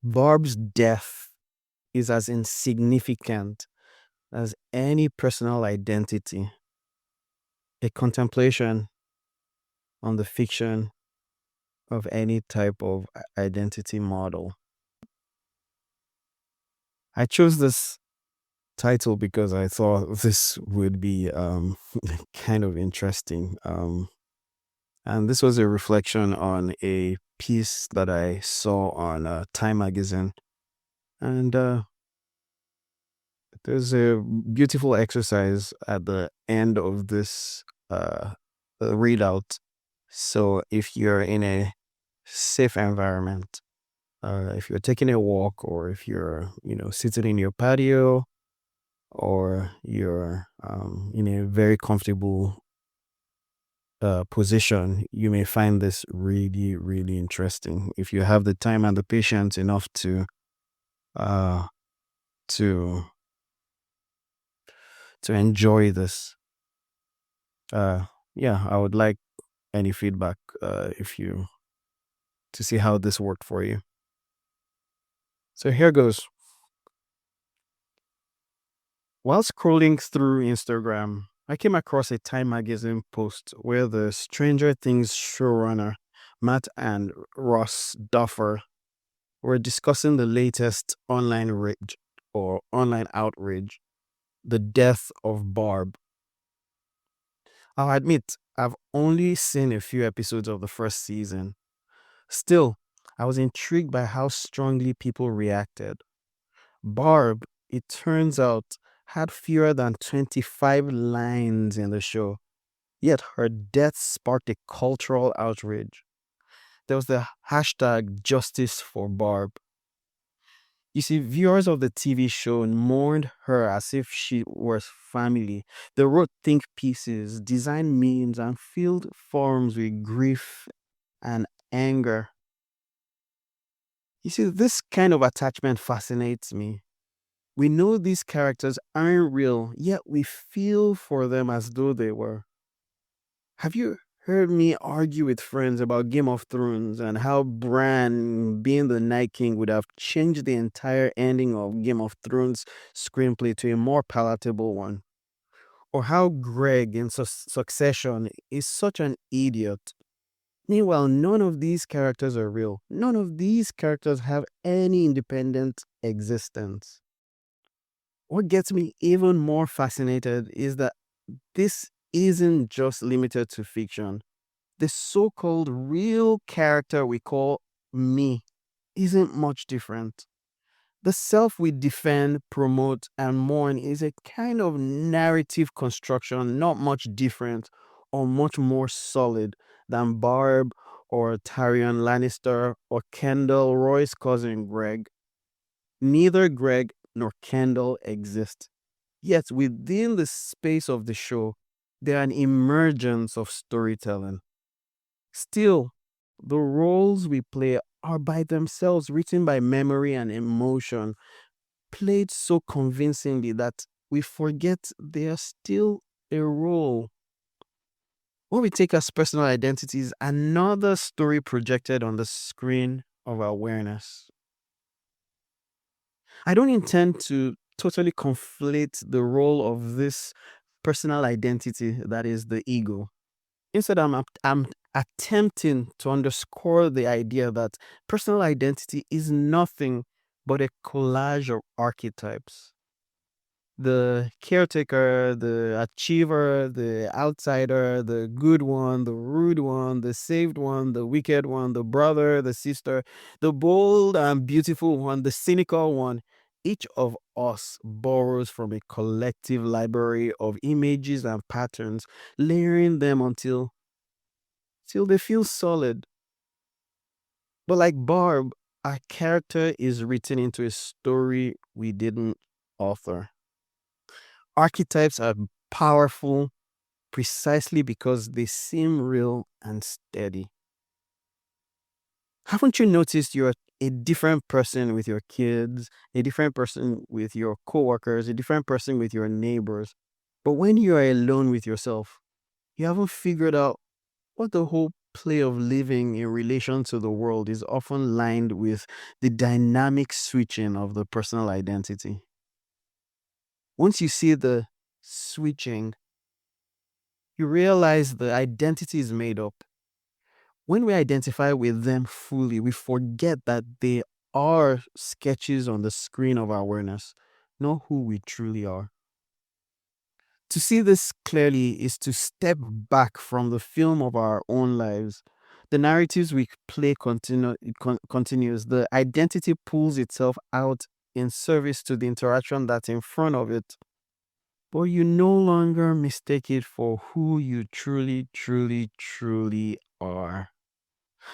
Barb's death is as insignificant as any personal identity, a contemplation on the fiction of any type of identity model. I chose this title because I thought this would be kind of interesting. And this was a reflection on a piece that I saw on Time magazine. And there's a beautiful exercise at the end of this readout. So if you're in a safe environment, if you're taking a walk, or if you're, sitting in your patio, or you're in a very comfortable position, you may find this really, really interesting. If you have the time and the patience enough uh, to to enjoy this, uh, yeah, I would like any feedback if you to see how this worked for you. So here goes. While scrolling through Instagram, I came across a Time magazine post where the Stranger Things showrunner, Matt and Ross Duffer, were discussing the latest online rage or online outrage, the death of Barb. I'll admit, I've only seen a few episodes of the first season. Still, I was intrigued by how strongly people reacted. Barb, it turns out, had fewer than 25 lines in the show, yet her death sparked a cultural outrage. There was the hashtag Justice for Barb. You see, viewers of the TV show mourned her as if she was family. They wrote think pieces, designed memes, and filled forums with grief and anger. You see, this kind of attachment fascinates me. We know these characters aren't real, yet we feel for them as though they were. Have you heard me argue with friends about Game of Thrones and how Bran being the Night King would have changed the entire ending of Game of Thrones screenplay to a more palatable one? Or how Greg in Succession is such an idiot? Meanwhile, none of these characters are real. None of these characters have any independent existence. What gets me even more fascinated is that this isn't just limited to fiction. The so called real character we call me isn't much different. The self we defend, promote, and mourn is a kind of narrative construction not much different or much more solid than Barb or Tyrion Lannister or Kendall Roy's cousin Greg. Neither Greg nor Kendall exist. Yet within the space of the show, there are an emergence of storytelling. Still, the roles we play are by themselves written by memory and emotion, played so convincingly that we forget they are still a role. What we take as personal identities, another story projected on the screen of awareness. I don't intend to totally conflate the role of this personal identity, that is the ego. Instead, I'm attempting to underscore the idea that personal identity is nothing but a collage of archetypes. The caretaker, the achiever, the outsider, the good one, the rude one, the saved one, the wicked one, the brother, the sister, the bold and beautiful one, the cynical one. Each of us borrows from a collective library of images and patterns, layering them till they feel solid. But like Barb, our character is written into a story we didn't author. Archetypes are powerful precisely because they seem real and steady. Haven't you noticed you're a different person with your kids, a different person with your coworkers, a different person with your neighbors? But when you are alone with yourself, you haven't figured out what the whole play of living in relation to the world is often lined with the dynamic switching of the personal identity. Once you see the switching, you realize the identity is made up. When we identify with them fully, we forget that they are sketches on the screen of our awareness, not who we truly are. To see this clearly is to step back from the film of our own lives. The narratives we play continues. The identity pulls itself out in service to the interaction that's in front of it. But you no longer mistake it for who you truly, truly, truly are.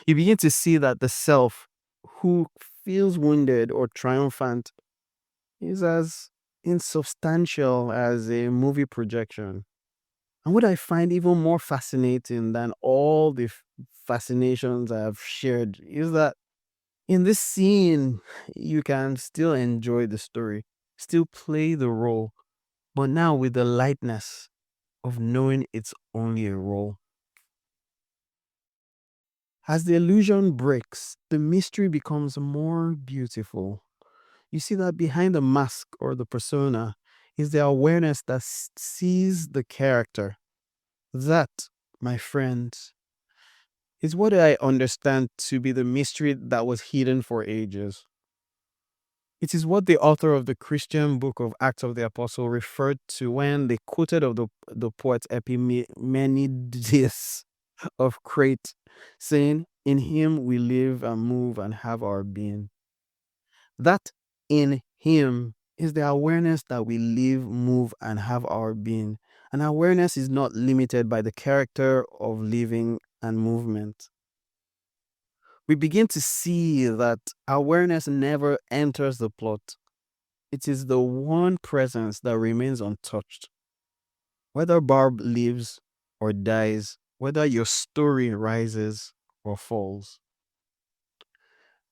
You begin to see that the self who feels wounded or triumphant is as insubstantial as a movie projection. And what I find even more fascinating than all the fascinations I've shared is that in this scene, you can still enjoy the story, still play the role, but now with the lightness of knowing it's only a role. As the illusion breaks, the mystery becomes more beautiful. You see that behind the mask or the persona is the awareness that sees the character. That, my friends, is what I understand to be the mystery that was hidden for ages. It is what the author of the Christian book of Acts of the Apostle referred to when they quoted of the poet Epimenides of Crete, saying, "In him we live and move and have our being." That in him is the awareness that we live, move, and have our being. And awareness is not limited by the character of living and movement. We begin to see that awareness never enters the plot. It is the one presence that remains untouched. Whether Barb lives or dies, whether your story rises or falls,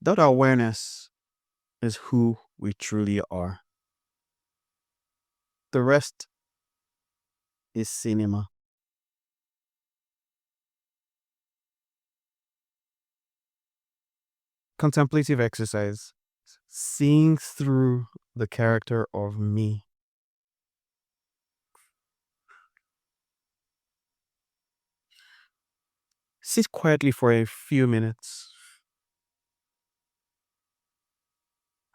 that awareness is who we truly are. The rest is cinema. Contemplative exercise. Seeing through the character of me. Sit quietly for a few minutes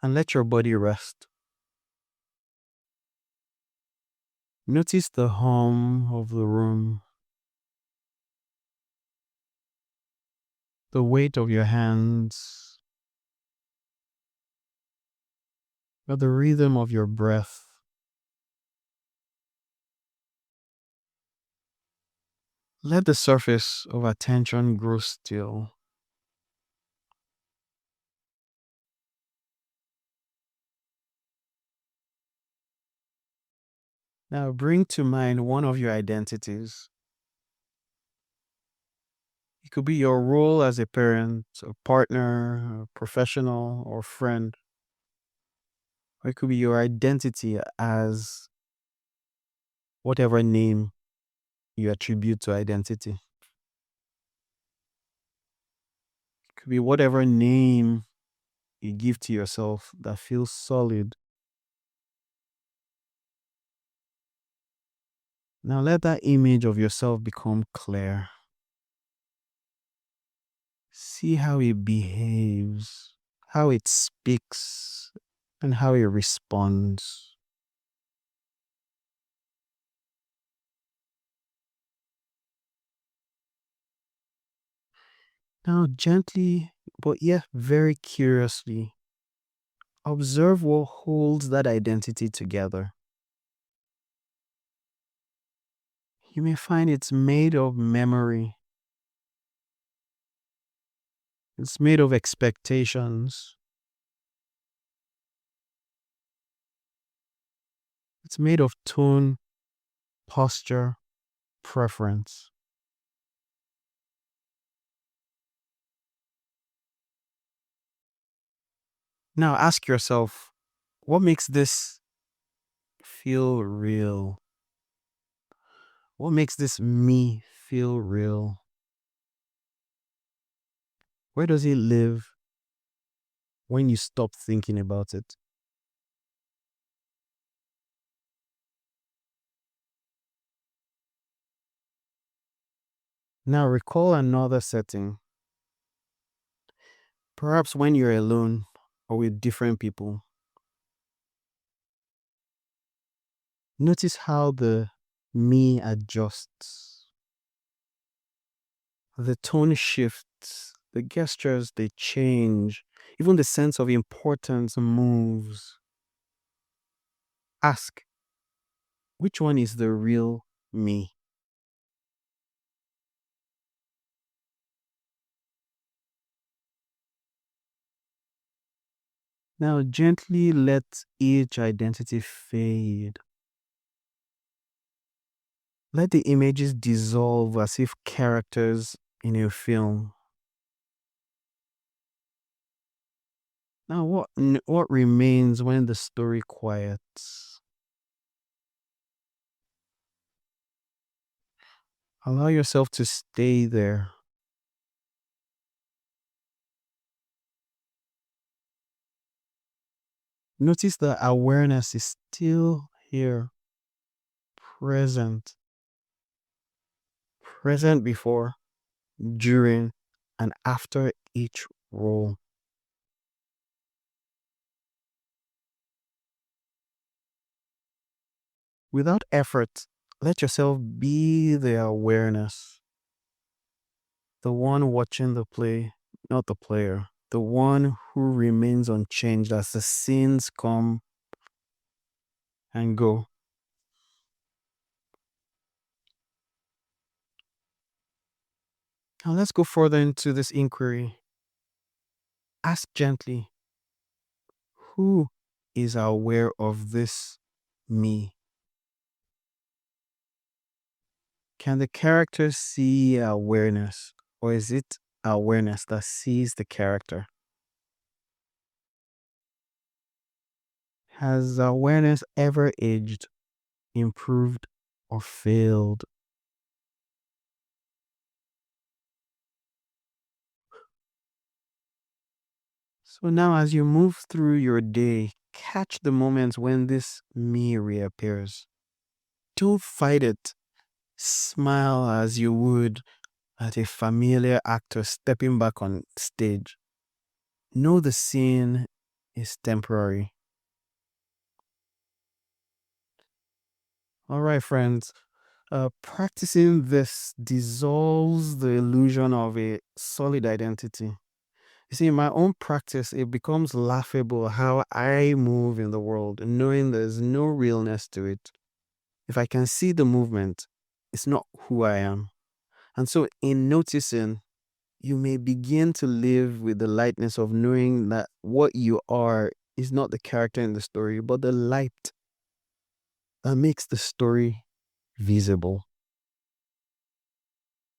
and let your body rest. Notice the hum of the room, the weight of your hands, or the rhythm of your breath. Let the surface of attention grow still. Now bring to mind one of your identities. It could be your role as a parent, a partner, a professional, or friend. Or it could be your identity as whatever name you attribute to identity. It could be whatever name you give to yourself that feels solid. Now let that image of yourself become clear. See how it behaves, how it speaks, and how it responds. Now, gently, but yet very curiously, observe what holds that identity together. You may find it's made of memory, it's made of expectations, it's made of tone, posture, preference. Now, ask yourself, what makes this feel real? What makes this me feel real? Where does it live when you stop thinking about it? Now recall another setting, perhaps when you're alone or with different people. Notice how the me adjusts, the tone shifts, the gestures they change, even the sense of importance moves. Ask, which one is the real me? Now gently let each identity fade. Let the images dissolve as if characters in a film. Now what remains when the story quiets? Allow yourself to stay there. Notice that awareness is still here, present, present before, during, and after each role. Without effort, let yourself be the awareness, the one watching the play, not the player, the one who remains unchanged as the scenes come and go. Now let's go further into this inquiry. Ask gently, who is aware of this me? Can the character see awareness, or is it awareness that sees the character? Has awareness ever aged, improved, or failed? So now, as you move through your day, catch the moments when this me reappears. Don't fight it. Smile as you would at a familiar actor stepping back on stage. Know the scene is temporary. All right, friends. Practicing this dissolves the illusion of a solid identity. You see, in my own practice, it becomes laughable how I move in the world, knowing there's no realness to it. If I can see the movement, it's not who I am. And so, in noticing, you may begin to live with the lightness of knowing that what you are is not the character in the story, but the light that makes the story visible.